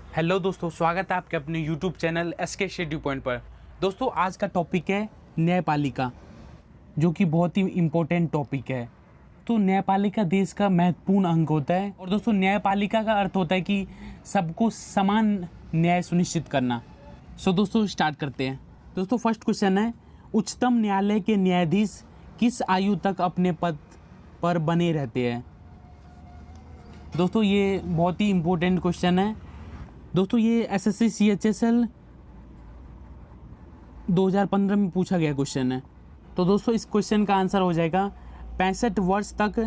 Hello दोस्तों, स्वागत है आपके अपने यूट्यूब चैनल SK शेड्यू पॉइंट पर। दोस्तों आज का टॉपिक है न्यायपालिका, जो कि बहुत ही इम्पोर्टेंट टॉपिक है। तो न्यायपालिका देश का महत्वपूर्ण अंग होता है और दोस्तों न्यायपालिका का अर्थ होता है कि सबको समान न्याय सुनिश्चित करना। सो दोस्तों स्टार्ट करते हैं। दोस्तों फर्स्ट क्वेश्चन है, उच्चतम न्यायालय के न्यायाधीश किस आयु तक अपने पद पर बने रहते हैं? दोस्तों ये बहुत ही इम्पोर्टेंट क्वेश्चन है। दोस्तों ये SSC CHSL 2015 में पूछा गया क्वेश्चन है। तो दोस्तों इस क्वेश्चन का आंसर हो जाएगा 65 वर्ष तक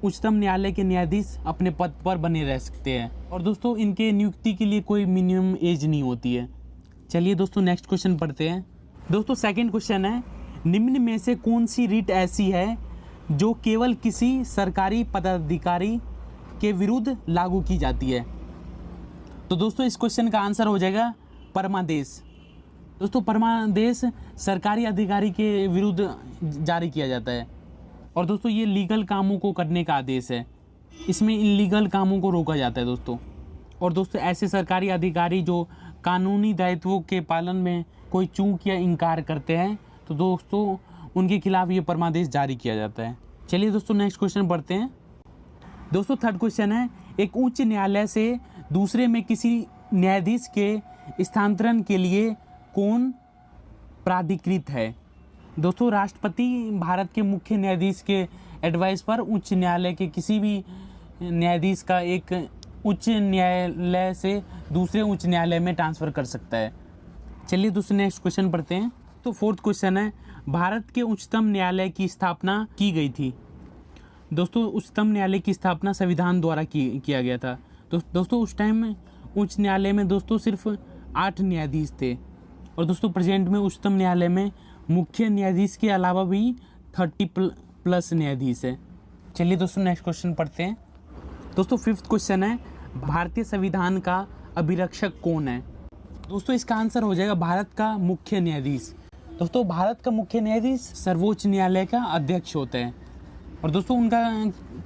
उच्चतम न्यायालय के न्यायाधीश अपने पद पर बने रह सकते हैं और दोस्तों इनके नियुक्ति के लिए कोई मिनिमम एज नहीं होती है। चलिए दोस्तों नेक्स्ट क्वेश्चन पढ़ते हैं। दोस्तों सेकंड क्वेश्चन है, निम्न में से कौन सी रिट ऐसी है जो केवल किसी सरकारी पदाधिकारी के विरुद्ध लागू की जाती है? तो दोस्तों इस क्वेश्चन का आंसर हो जाएगा परमादेश। दोस्तों परमादेश सरकारी अधिकारी के विरुद्ध जारी किया जाता है और दोस्तों ये लीगल कामों को करने का आदेश है। इसमें इनलीगल कामों को रोका जाता है दोस्तों। और दोस्तों ऐसे सरकारी अधिकारी जो कानूनी दायित्वों के पालन में कोई चूक या इनकार करते हैं तो दोस्तों उनके खिलाफ ये परमादेश जारी किया जाता है। चलिए दोस्तों नेक्स्ट क्वेश्चन पढ़ते हैं। दोस्तों थर्ड क्वेश्चन है, एक उच्च न्यायालय से दूसरे में किसी न्यायाधीश के स्थानांतरण के लिए कौन प्राधिकृत है? दोस्तों राष्ट्रपति भारत के मुख्य न्यायाधीश के एडवाइस पर उच्च न्यायालय के किसी भी न्यायाधीश का एक उच्च न्यायालय से दूसरे उच्च न्यायालय में ट्रांसफ़र कर सकता है। चलिए दोस्तों नेक्स्ट क्वेश्चन पढ़ते हैं। तो फोर्थ क्वेश्चन है, भारत के उच्चतम न्यायालय की स्थापना की गई थी? दोस्तों उच्चतम न्यायालय की स्थापना संविधान द्वारा किया गया था। दोस्तों उस टाइम में उच्च न्यायालय में दोस्तों सिर्फ 8 न्यायाधीश थे और दोस्तों प्रेजेंट में उच्चतम न्यायालय में मुख्य न्यायाधीश के अलावा भी 30+ न्यायाधीश है। चलिए दोस्तों नेक्स्ट क्वेश्चन पढ़ते हैं। दोस्तों फिफ्थ क्वेश्चन है, भारतीय संविधान का अभिरक्षक कौन है? दोस्तों इसका आंसर हो जाएगा भारत का मुख्य न्यायाधीश। दोस्तों भारत का मुख्य न्यायाधीश सर्वोच्च न्यायालय का अध्यक्ष होता है और दोस्तों उनका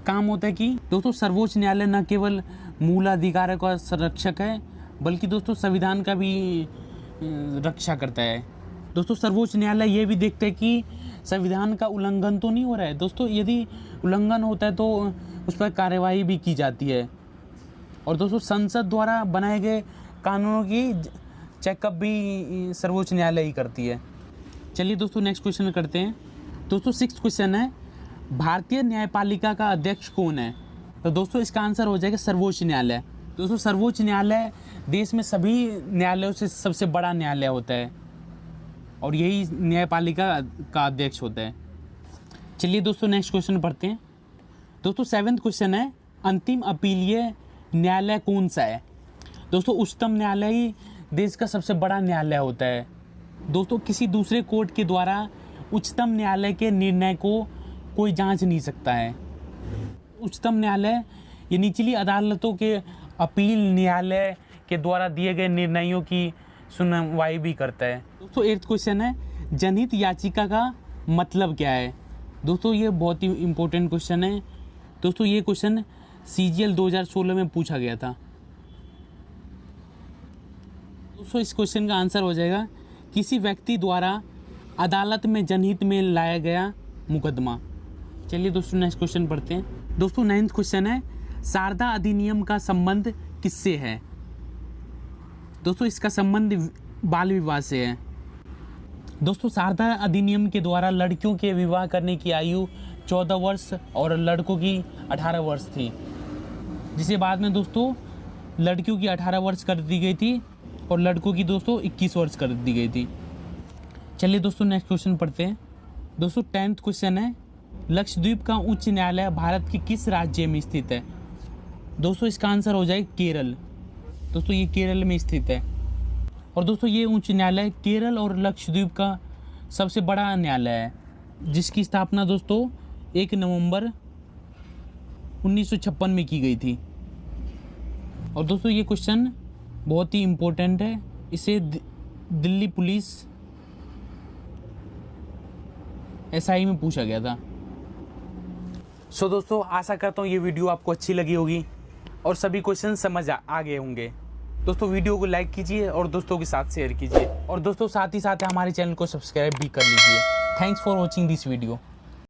काम होता है कि दोस्तों सर्वोच्च न्यायालय न केवल मूल अधिकारों का संरक्षक है बल्कि दोस्तों संविधान का भी रक्षा करता है। दोस्तों सर्वोच्च न्यायालय ये भी देखता है कि संविधान का उल्लंघन तो नहीं हो रहा है। दोस्तों यदि उल्लंघन होता है तो उस पर कार्यवाही भी की जाती है और दोस्तों संसद द्वारा बनाए गए कानूनों की चेकअप भी सर्वोच्च न्यायालय ही करती है। चलिए दोस्तों नेक्स्ट क्वेश्चन करते हैं। दोस्तों सिक्स्थ क्वेश्चन है, भारतीय न्यायपालिका का अध्यक्ष कौन है? तो दोस्तों इसका आंसर हो जाएगा सर्वोच्च न्यायालय। दोस्तों सर्वोच्च न्यायालय देश में सभी न्यायालयों से सबसे बड़ा न्यायालय होता है और यही न्यायपालिका का अध्यक्ष होता है। चलिए दोस्तों नेक्स्ट क्वेश्चन पढ़ते हैं। दोस्तों सेवेंथ क्वेश्चन है, अंतिम अपीलीय न्यायालय कौन सा है? दोस्तों उच्चतम न्यायालय ही देश का सबसे बड़ा न्यायालय होता है। दोस्तों किसी दूसरे कोर्ट के द्वारा उच्चतम न्यायालय के निर्णय को कोई जांच नहीं सकता है। उच्चतम न्यायालय ये निचली अदालतों के अपील न्यायालय के द्वारा दिए गए निर्णयों की सुनवाई भी करता है। दोस्तों एट्थ क्वेश्चन है, जनहित याचिका का मतलब क्या है? दोस्तों ये बहुत ही इम्पोर्टेंट क्वेश्चन है। दोस्तों ये क्वेश्चन CGL 2016 में पूछा गया था। दोस्तों इस क्वेश्चन का आंसर हो जाएगा किसी व्यक्ति द्वारा अदालत में जनहित में लाया गया मुकदमा। चलिए दोस्तों नेक्स्ट क्वेश्चन पढ़ते हैं। दोस्तों 9th क्वेश्चन है, शारदा अधिनियम का संबंध किससे है? दोस्तों इसका संबंध बाल विवाह से है। दोस्तों शारदा अधिनियम के द्वारा लड़कियों के विवाह करने की आयु 14 वर्ष और लड़कों की 18 वर्ष थी, जिसे बाद में दोस्तों लड़कियों की 18 वर्ष कर दी गई थी और लड़कों की दोस्तों 21 वर्ष कर दी गई थी। चलिए दोस्तों नेक्स्ट क्वेश्चन पढ़ते हैं। दोस्तों 10th क्वेश्चन है, लक्षद्वीप का उच्च न्यायालय भारत के किस राज्य में स्थित है? दोस्तों इसका आंसर हो जाएगा केरल। दोस्तों ये केरल में स्थित है और दोस्तों ये उच्च न्यायालय केरल और लक्षद्वीप का सबसे बड़ा न्यायालय है, जिसकी स्थापना दोस्तों 1 नवंबर 1956 में की गई थी। और दोस्तों ये क्वेश्चन बहुत ही इम्पोर्टेंट है, इसे दिल्ली पुलिस SI में पूछा गया था। सो दोस्तों आशा करता हूँ ये वीडियो आपको अच्छी लगी होगी और सभी क्वेश्चन समझ आ गए होंगे। दोस्तों वीडियो को लाइक कीजिए और दोस्तों के साथ शेयर कीजिए, और दोस्तों साथ ही साथ हमारे चैनल को सब्सक्राइब भी कर लीजिए। Thanks for watching this video.